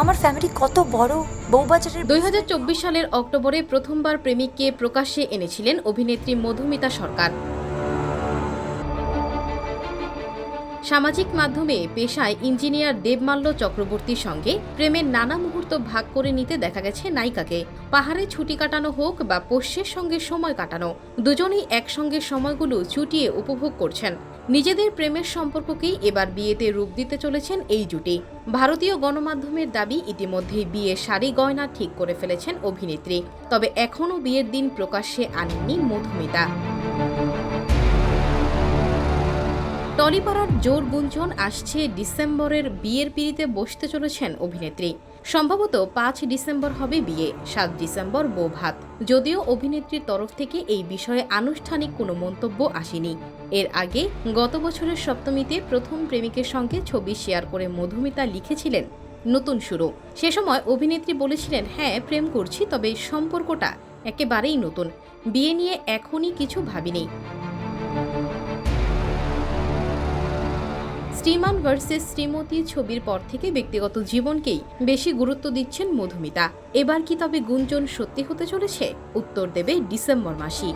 আমার ফ্যামিলি কত বড়। বউবাজারের 2024 সালের অক্টোবরে প্রথমবার প্রেমিককে প্রকাশ্যে এনেছিলেন অভিনেত্রী মধুমিতা সরকার। সামাজিক মাধ্যমে পেশায় ইঞ্জিনিয়ার দেবমাল্য চক্রবর্তীর সঙ্গে প্রেমের নানা মুহূর্ত ভাগ করে নিতে দেখা গেছে নায়িকাকে। পাহাড়ে ছুটি কাটানো হোক বা পোষ্যের সঙ্গে সময় কাটানো, দুজনেই একসঙ্গে সময়গুলো চুটিয়ে উপভোগ করছেন। নিজেদের প্রেমের সম্পর্ককেই এবার বিয়েতে রূপ দিতে চলেছেন এই জুটি। ভারতীয় গণমাধ্যমের দাবি, ইতিমধ্যেই বিয়ের শাড়ি গয়না ঠিক করে ফেলেছেন অভিনেত্রী। তবে এখনও বিয়ের দিন প্রকাশ্যে আনেননি মধুমিতা। টলিপাড়ার জোর গুঞ্জন আসছে ডিসেম্বরের বিয়ের পিঁড়িতে বসতে চলেছেন অভিনেত্রী। সম্ভবত 5 ডিসেম্বর হবে বিয়ে, 7 ডিসেম্বর বৌভাত। যদিও অভিনেত্রীর তরফ থেকে এই বিষয়ে আনুষ্ঠানিক কোনো মন্তব্য আসেনি। এর আগে গত বছরের সপ্তমীতে প্রথম প্রেমিকের সঙ্গে ছবি শেয়ার করে মধুমিতা লিখেছিলেন নতুন শুরু। সে সময় অভিনেত্রী বলেছিলেন, হ্যাঁ প্রেম করছি, তবে সম্পর্কটা একেবারেই নতুন, বিয়ে নিয়ে এখনই কিছু ভাবিনি। শ্রীমান ভার্সেস শ্রীমতী ছবির পর থেকে ব্যক্তিগত জীবনকেই বেশি গুরুত্ব দিচ্ছেন মধুমিতা। এবার কি তবে গুঞ্জন সত্যি হতে চলেছে? উত্তর দেবে ডিসেম্বর মাসই।